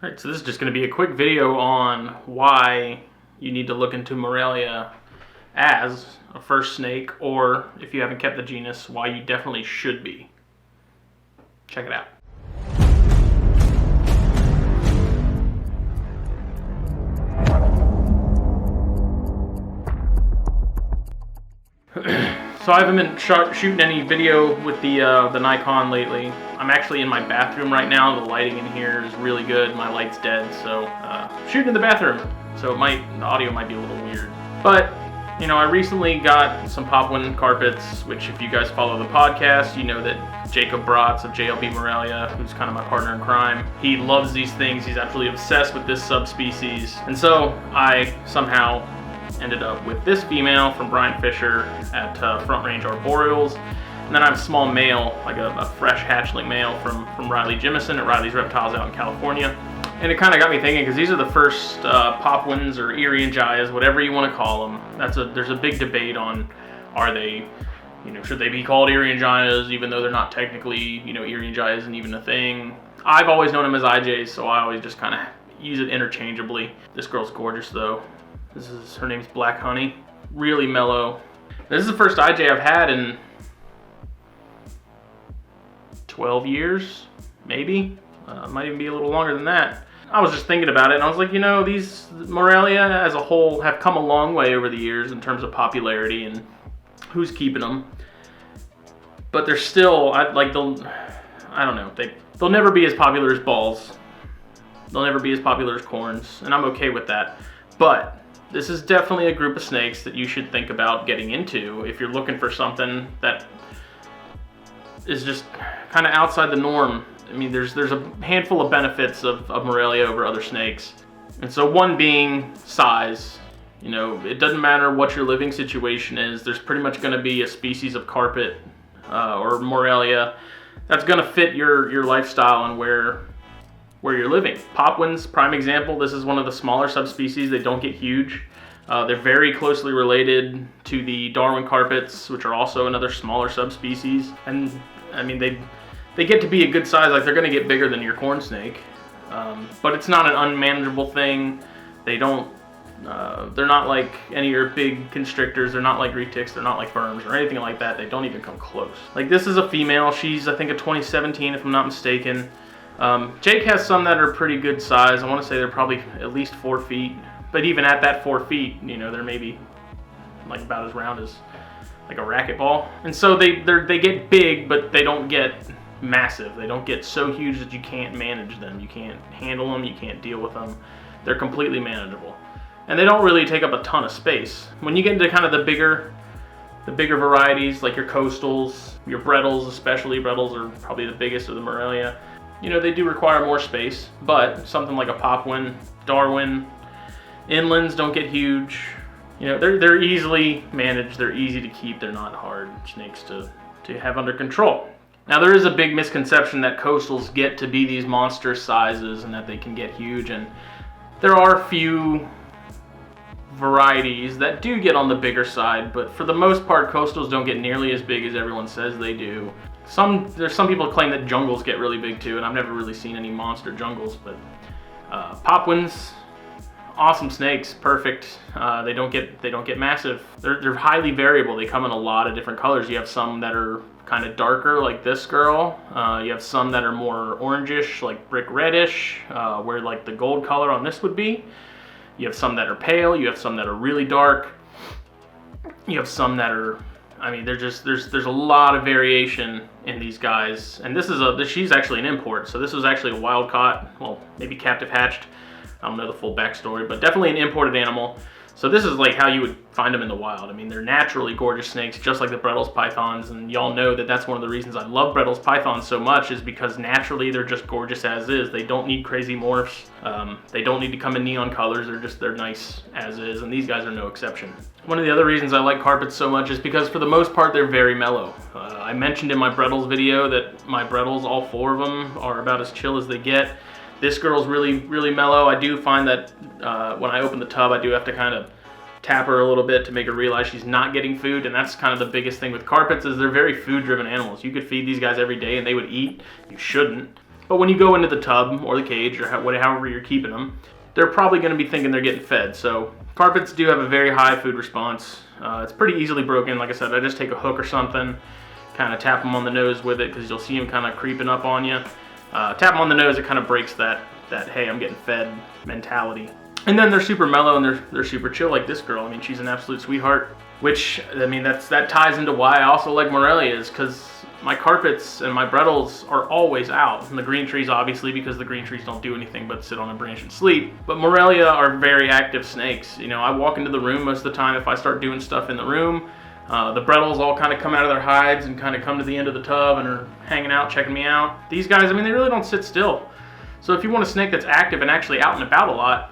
Alright, so this is just going to be a quick video on why you need to look into Morelia as a first snake, or if you haven't kept the genus, why you definitely should be. Check it out. So I haven't been shooting any video with the Nikon lately. I'm actually in my bathroom right now. The lighting in here is really good. My light's dead, so shooting in the bathroom. So the audio might be a little weird. But, you know, I recently got some Popwin carpets, which if you guys follow the podcast, you know that Jacob Bratz of JLB Morelia, who's kind of my partner in crime, he loves these things. He's absolutely obsessed with this subspecies. And so I somehow ended up with this female from Brian Fisher at Front Range Arboreals. And then I have a small male, like a fresh hatchling male from Riley Jimison at Riley's Reptiles out in California. And it kind of got me thinking, because these are the first Popwins or Iriangias, whatever you want to call them. There's a big debate on, are they, should they be called Iriangias, even though they're not technically, Iriangia isn't even a thing. I've always known them as IJs, so I always just kind of use it interchangeably. This girl's gorgeous though. Her name's Black Honey. Really mellow. This is the first IJ I've had in 12 years, maybe. Might even be a little longer than that. I was just thinking about it, and I was like, these Morelia as a whole have come a long way over the years in terms of popularity and who's keeping them. But they're still, I don't know, they'll never be as popular as balls. They'll never be as popular as corns, and I'm okay with that. But this is definitely a group of snakes that you should think about getting into if you're looking for something that is just kind of outside the norm. I mean, there's a handful of benefits of Morelia over other snakes. And so one being size. It doesn't matter what your living situation is, there's pretty much going to be a species of carpet or Morelia that's going to fit your lifestyle and where you're living. Popwins, prime example. This is one of the smaller subspecies. They don't get huge. They're very closely related to the Darwin carpets, which are also another smaller subspecies. And I mean, they get to be a good size. Like, they're going to get bigger than your corn snake, but it's not an unmanageable thing. They're not like any of your big constrictors. They're not like retics. They're not like berms or anything like that. They don't even come close. Like, this is a female. She's, I think, a 2017, if I'm not mistaken. Jake has some that are pretty good size. I want to say they're probably at least 4 feet. But even at that 4 feet, they're maybe like about as round as like a racquetball. And so they get big, but they don't get massive. They don't get so huge that you can't manage them. You can't handle them. You can't deal with them. They're completely manageable. And they don't really take up a ton of space. When you get into kind of the bigger varieties, like your coastals, your Brettles especially. Brettles are probably the biggest of the Morelia. They do require more space, but something like a Popwin, Darwin, inlands don't get huge. They're easily managed. They're easy to keep. They're not hard snakes to have under control. Now, there is a big misconception that coastals get to be these monster sizes and that they can get huge, and there are a few varieties that do get on the bigger side, but for the most part, coastals don't get nearly as big as everyone says they do. There's some people claim that jungles get really big too, and I've never really seen any monster jungles, but Popwins, awesome snakes, perfect. They don't get massive. They're highly variable. They come in a lot of different colors. You have some that are kind of darker, like this girl. You have some that are more orangish, like brick reddish, where like the gold color on this would be. You have some that are pale. You have some that are really dark. You have some that are, there's a lot of variation in these guys. And she's actually an import. So this was actually a wild caught, well, maybe captive hatched. I don't know the full backstory, but definitely an imported animal. So this is like how you would find them in the wild. They're naturally gorgeous snakes, just like the Brettles pythons, and y'all know that that's one of the reasons I love Brettles pythons so much, is because naturally they're just gorgeous as is. They don't need crazy morphs. They don't need to come in neon colors. They're nice as is, and these guys are no exception. One of the other reasons I like carpets so much is because for the most part they're very mellow. I mentioned in my Brettles video that my Brettles, all 4 of them, are about as chill as they get. This girl's really, really mellow. I do find that when I open the tub, I do have to kind of tap her a little bit to make her realize she's not getting food, and that's kind of the biggest thing with carpets, is they're very food-driven animals. You could feed these guys every day and they would eat. You shouldn't. But when you go into the tub or the cage or however you're keeping them, they're probably going to be thinking they're getting fed. So carpets do have a very high food response. It's pretty easily broken. Like I said, I just take a hook or something, kind of tap them on the nose with it, because you'll see them kind of creeping up on you. Tap them on the nose, it kind of breaks that hey, I'm getting fed mentality. And then they're super mellow and they're super chill, like this girl. I mean, she's an absolute sweetheart, which, I mean, that ties into why I also like Morelias, because my carpets and my Brettles are always out. And the green trees, obviously, because the green trees don't do anything but sit on a branch and sleep. But Morelia are very active snakes. You know, I walk into the room most of the time if I start doing stuff in the room. The Brettles all kind of come out of their hides and kind of come to the end of the tub and are hanging out, checking me out. These guys, I mean, they really don't sit still. So if you want a snake that's active and actually out and about a lot,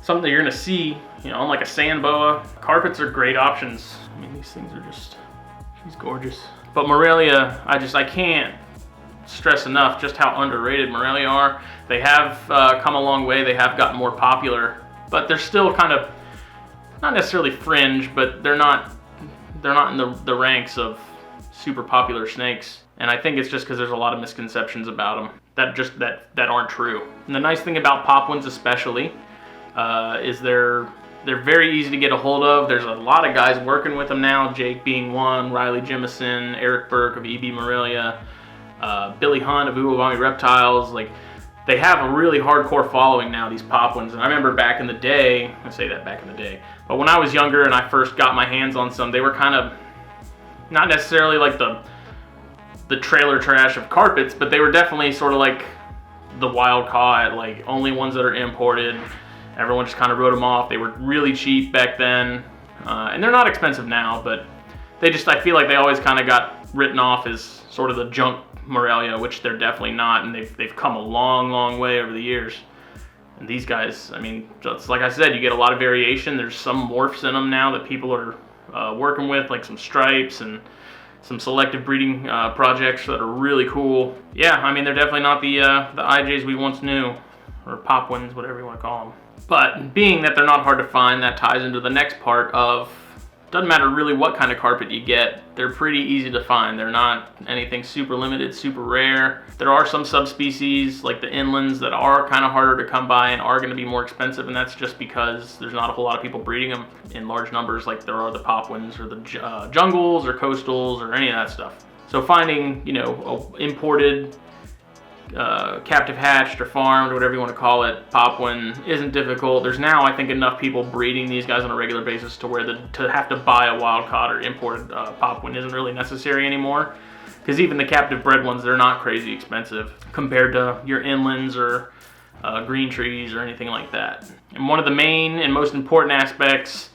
something that you're gonna see, you know, unlike a sand boa, carpets are great options. I mean, these things are just, she's gorgeous. But Morelia, I can't stress enough just how underrated Morelia are. They have come a long way. They have gotten more popular, but they're still kind of, not necessarily fringe, but they're not in the ranks of super popular snakes. And I think it's just because there's a lot of misconceptions about them that aren't true. And the nice thing about pop ones especially is they're very easy to get a hold of. There's a lot of guys working with them now, Jake being one, Riley Jemison, Eric Burke of EB Morelia, Billy Hunt of Uwagami Reptiles. Like, they have a really hardcore following now, these pop ones. And I remember back in the day, I say that back in the day, but when I was younger and I first got my hands on some, they were kind of not necessarily like the trailer trash of carpets, but they were definitely sort of like the wild caught, like only ones that are imported. Everyone just kind of wrote them off. They were really cheap back then, and they're not expensive now, but I feel like they always kind of got written off as sort of the junk Morelia, which they're definitely not, and they've come a long, long way over the years. And these guys, I mean, just like I said, you get a lot of variation. There's some morphs in them now that people are working with, like some stripes and some selective breeding projects that are really cool. Yeah, I mean, they're definitely not the IJs we once knew, or pop ones, whatever you want to call them. But being that they're not hard to find, that ties into the next part of, doesn't matter really what kind of carpet you get, they're pretty easy to find. They're not anything super limited, super rare. There are some subspecies, like the inlands, that are kind of harder to come by and are going to be more expensive, and that's just because there's not a whole lot of people breeding them in large numbers like there are the pop ones or the jungles or coastals or any of that stuff. So finding, you know, imported, captive hatched or farmed, whatever you want to call it, pop one isn't difficult. There's now, I think, enough people breeding these guys on a regular basis to where to have to buy a wild caught or imported pop one isn't really necessary anymore. Because even the captive bred ones, they're not crazy expensive compared to your inlands or green trees or anything like that. And one of the main and most important aspects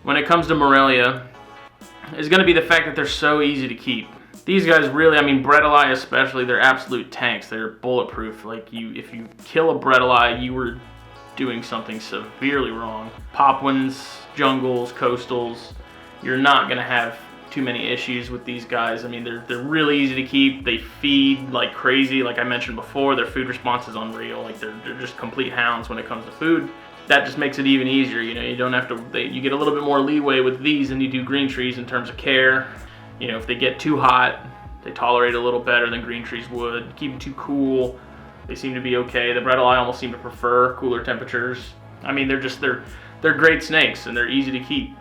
when it comes to Morelia is going to be the fact that they're so easy to keep. These guys really, I mean, Bredeli especially, they're absolute tanks. They're bulletproof. Like, if you kill a Bredeli, you were doing something severely wrong. Pop ones, jungles, coastals, you're not going to have too many issues with these guys. I mean, they're really easy to keep. They feed like crazy. Like I mentioned before, their food response is unreal. Like, they're just complete hounds when it comes to food. That just makes it even easier. You know, you don't have to, you get a little bit more leeway with these than you do green trees in terms of care. You know, if they get too hot, they tolerate a little better than green trees would. Keep them too cool, they seem to be okay. The Bredeli almost seem to prefer cooler temperatures. I mean, they're great snakes and they're easy to keep.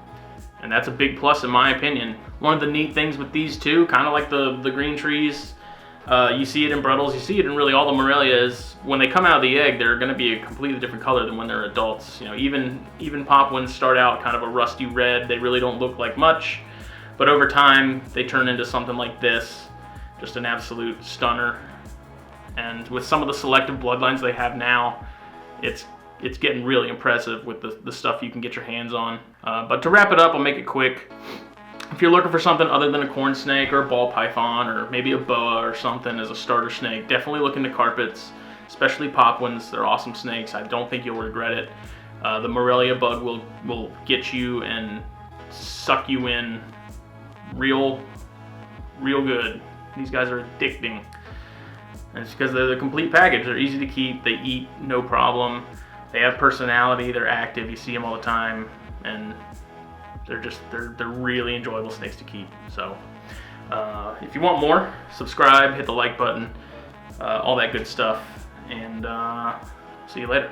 And that's a big plus in my opinion. One of the neat things with these two, kind of like the green trees, you see it in Brettles, you see it in really all the Morelias. When they come out of the egg, they're going to be a completely different color than when they're adults. You know, even pop ones start out kind of a rusty red. They really don't look like much. But over time, they turn into something like this, just an absolute stunner. And with some of the selective bloodlines they have now, it's getting really impressive with the stuff you can get your hands on. But to wrap it up, I'll make it quick. If you're looking for something other than a corn snake or a ball python or maybe a boa or something as a starter snake, definitely look into carpets, especially pop ones. They're awesome snakes. I don't think you'll regret it. The Morelia bug will get you and suck you in real good. These guys are addicting. And it's because they're the complete package. They're easy to keep. They eat no problem. They have personality. They're active. You see them all the time, and they're really enjoyable snakes to keep. So if you want more, subscribe, hit the like button. all that good stuff. And see you later.